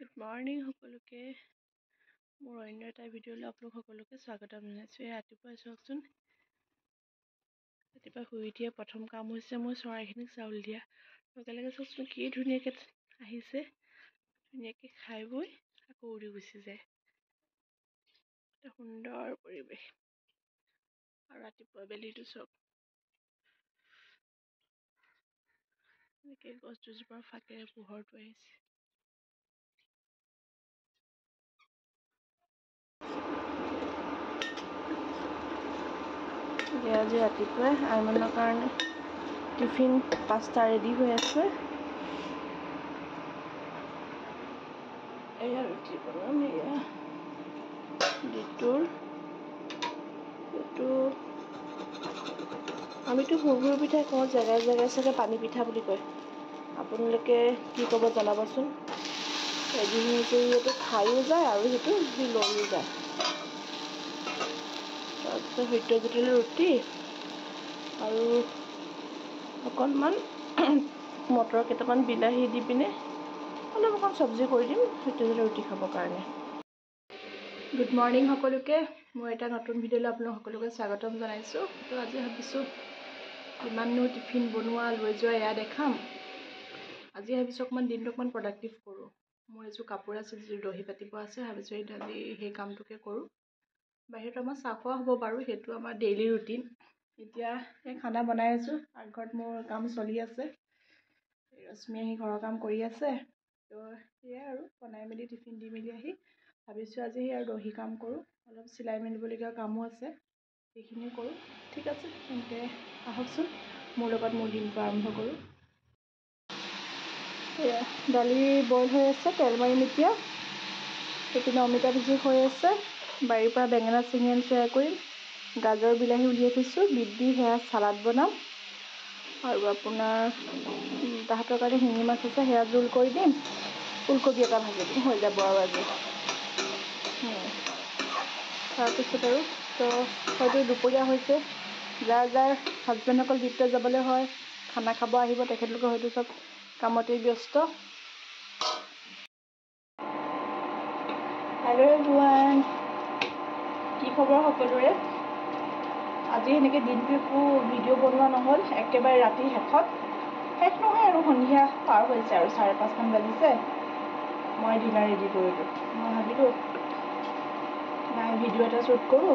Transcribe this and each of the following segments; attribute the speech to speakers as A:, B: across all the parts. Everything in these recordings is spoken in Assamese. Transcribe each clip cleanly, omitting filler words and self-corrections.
A: গুড মৰ্ণিং সকলোকে মোৰ অন্য এটা ভিডিঅ'লৈ আপোনালোক সকলোকে স্বাগতম জনাইছোঁ। ৰাতিপুৱা চাওকচোন, ৰাতিপুৱা শুই উঠিয়ে প্ৰথম কাম হৈছে মোৰ চৰাইখিনিক চাউল দিয়া। লগে চাওকচোন কি ধুনীয়াকৈ আহিছে, ধুনীয়াকৈ খাই বৈ আকৌ উৰি গুচি যায়। এটা সুন্দৰ পৰিৱেশ। আৰু ৰাতিপুৱা বেলিটো চাওক, এনেকৈ গছ দুজোপাৰ ফাকেৰে পোহৰটো আহিছে। আজি ৰাতিপুৱাই আইমনৰ কাৰণে টিফিন 5টা ৰেডি হৈ আছে। এয়া ৰুটি বনাম, এয়া ডিটোৰ এইটো আমিতো সুৰ পিঠা কওঁ, জেগাই জেগাই চাগে পানী পিঠা বুলি কয়। আপোনালোকে কি ক'ব জনাবচোন। এদিন এইটো খায়ো যায় আৰু সেইটো লৈও যায়। তাৰপিছত সত্যজিতৰ ৰুটি আৰু অকণমান মটৰ কেইটামান বিলাহী দি পিনে অলপ অকণ চব্জি কৰি দিম সত্যজিতৰ ৰুটি খাবৰ কাৰণে। গুড মৰ্ণিং সকলোকে, মই এটা নতুন ভিডিঅ'লৈ আপোনালোক সকলোকে স্বাগতম জনাইছোঁ। তো আজি ভাবিছোঁ কিমাননো টিফিন বনোৱা লৈ যোৱা এয়া দেখাম। আজি ভাবিছোঁ অকণমান দিনটো অকণমান প্ৰডাক্টিভ কৰোঁ। মোৰ এযোৰ কাপোৰ আছে, যিযোৰ দহি পাতিব আছে, ভাবিছোঁ আজি সেই কামটোকে কৰোঁ। বাহিৰত আমাৰ চাহ খোৱা হ'ব বাৰু, সেইটো আমাৰ ডেইলি ৰুটিন। এতিয়া এই খানা বনাই আছোঁ, পাকঘৰত মোৰ কাম চলি আছে। ৰশ্মি আহি ঘৰৰ কাম কৰি আছে। তো সেয়াই আৰু বনাই মেলি টিফিন দি মেলি আহি ভাবিছোঁ আজি আৰু দহি কাম কৰোঁ, অলপ চিলাই মেলিবলগীয়া কামো আছে, সেইখিনিও কৰোঁ। ঠিক আছে, তেন্তে আহকচোন মোৰ লগত মোৰ দিনটো আৰম্ভ কৰোঁ। এয়া দালি বইল হৈ আছে, তেল মাৰি এতিয়া সেইপিনে অমিতা ভাজি হৈ আছে। বাৰীৰ পৰা বেঙেনা ছিঙি আনিছোঁ, সেয়া কৰিম। গাজৰ বিলাহী উলিয়াই থৈছোঁ, বিট দি সেয়া চালাড বনাম। আৰু আপোনাৰ তাহাঁতৰ কাৰণে শিঙি মাছ আছে, সেয়া জোল কৰি দিম। ফুলকবি এটা ভাজি দিম, হৈ যাব আৰু আজি। তাৰপিছত আৰু তো হয়তো দুপৰীয়া হৈছে, যাৰ যাৰ হাজবেণ্ডসকল ডিউটিলৈ যাবলৈ হয়, খানা খাব আহিব, তেখেতলোকে হয়তো চব কামতেই ব্যস্ত। হেল্ল' এভৰিৱান, কি খবৰ সকলোৰে? আজি সেনেকৈ দিনটো একো ভিডিঅ' বনোৱা নহ'ল, একেবাৰে ৰাতি শেষ নহয় আৰু সন্ধিয়া পাৰ হৈছে আৰু 5:30মান বাজিছে। মই ডিনাৰ ৰেডি কৰিলোঁ। মই ভাবিলোঁ নাই ভিডিঅ' এটা শ্বুট কৰোঁ।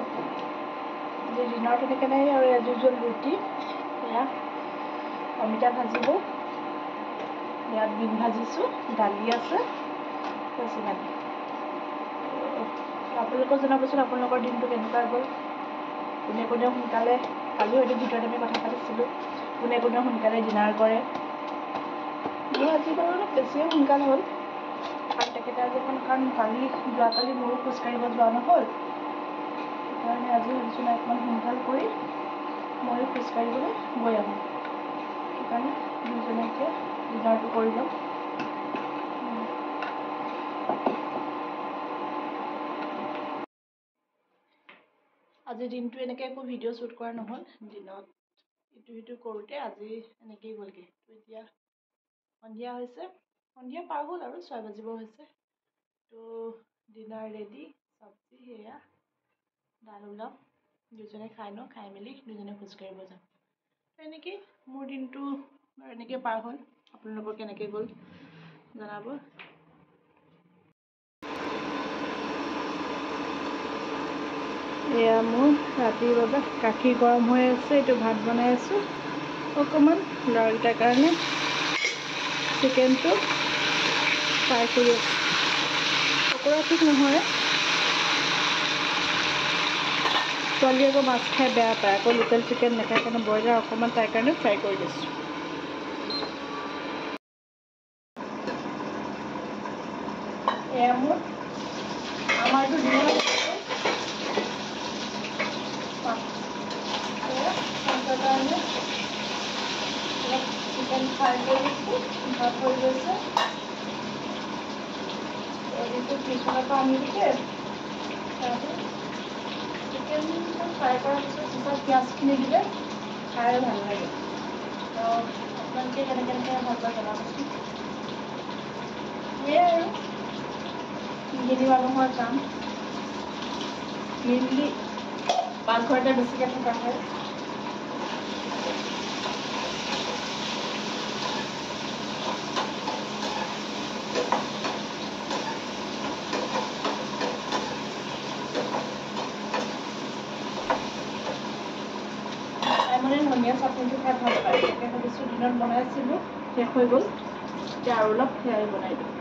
A: আজি ডিনাৰ তেনেকৈ নাই আৰু এজ ইউজুৱেল ৰুটি, সেয়া অমিতা ভাজিলোঁ, ইয়াত বিন ভাজিছোঁ, দালি আছে, বছ ইমানেই। আপোনালোকেও জনাবচোন আপোনালোকৰ দিনটো কেনেকুৱা গ'ল। কোনে কোনে সোনকালে, কালি হয়তো ভিতৰত আমি কথা পাতিছিলোঁ, কোনে কোনে সোনকালে ডিনাৰ কৰে। মোৰ আজি বাৰু অলপ বেছিয়ে সোনকাল হ'ল, কাৰণ তেখেতে আজি কাৰণ যোৱাকালি মোৰো খোজকাঢ়িব যোৱা নহ'ল। সেইকাৰণে আজি ভাবিছোঁ নাই অকণমান সোনকাল কৰি ময়ো খোজকাঢ়িবলৈ গৈ আহোঁ। সেইকাৰণে দুয়োজনে এতিয়া ডিনাৰটো কৰি ল'ম। আজিৰ দিনটো এনেকৈ একো ভিডিঅ' শ্বুট কৰা নহ'ল, দিনত ইটো সিটো কৰোঁতে আজি এনেকেই গ'লগৈ। তো এতিয়া সন্ধিয়া হৈছে, সন্ধিয়া পাৰ হ'ল আৰু 6 বাজিব হৈছে। তো ডিনাৰ ৰেডি, চব্জি সেয়া দাল ওলাম, দুজনে খাই লওঁ, খাই মেলি দুজনে খোজকাঢ়িব যাম। তো এনেকেই মোৰ দিনটো বাৰু এনেকৈ পাৰ হ'ল। আপোনালোকৰ কেনেকৈ গ'ল জনাব। এয়া মোৰ ৰাতিৰ বাবে গাখীৰ গৰম হৈ আছে, এইটো ভাত বনাই আছোঁ। অকণমান ল'ৰাকেইটাৰ কাৰণে চিকেনটো ফ্ৰাই কৰি আছোঁ। পকৰা ঠিক নহয়, ছোৱালীয়ে আকৌ মাছ খাই বেয়া পায়, আকৌ লোকেল চিকেন নাখায়, কাৰণে ব্ৰইলাৰ অকণমান তাইৰ কাৰণে ফ্ৰাই কৰি দিছোঁ। এয়া মোৰ আমাৰতো দিনত কাৰণে চিকেন ফ্ৰাই কৰি দিছোঁ, ভাত হৈ গৈছে। এইটো পিছফালৰ পৰা আনি দিছে, চিকেন ফ্ৰাই কৰাৰ পিছত পিঁয়াজখিনি দিলে খাই ভাল লাগে। তো আপোনালোকে কেনেকৈ ভাল পায় জনাবচোন। সেয়াই আৰু
B: কামখিনি মানুহৰ কাম মেইনলি পাকঘৰতে বেছিকৈ থকা হয়। মানে ধনিয়া চাটনিটো খাই ভাল পায়, তাকে ভাবিছোঁ দিনত বনাইছিলোঁ শেষ হৈ গ'ল, এতিয়া আৰু অলপ সেয়াই বনাই দিওঁ।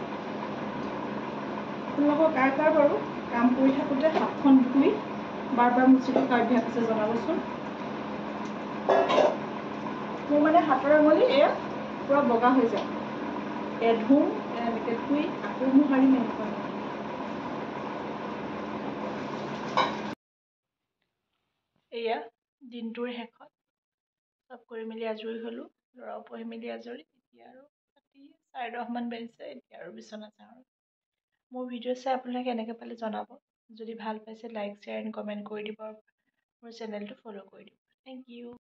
B: আপোনালোকৰ কাৰ বাৰু কাম কৰি থাকোঁতে হাতখন ধুই বাৰ মুচি থকা অভ্যাস আছে জনাবচোন। মোৰ মানে হাতৰ আঙুলি এয়া পূৰা বগা হৈ যায়, ধুওঁ এনেকৈ ধুই আকৌ মোহাৰিম এনেকুৱা। এয়া দিনটোৰ শেষত চব কৰি মেলি আজৰি হ'লোঁ, ল'ৰাও পঢ়ি মেলি আজৰি। এতিয়া আৰু ৰাতি 10:30মান বাজিছে, এতিয়া আৰু বিচনা যাওঁ। মোৰ ভিডিঅ' চাই আপোনালোকে কেনেকৈ পালে জনাব। যদি ভাল পাইছে লাইক শ্বেয়াৰ এণ্ড কমেণ্ট কৰি দিব, মোৰ চেনেলটো ফ'ল' কৰি দিব। Thank U.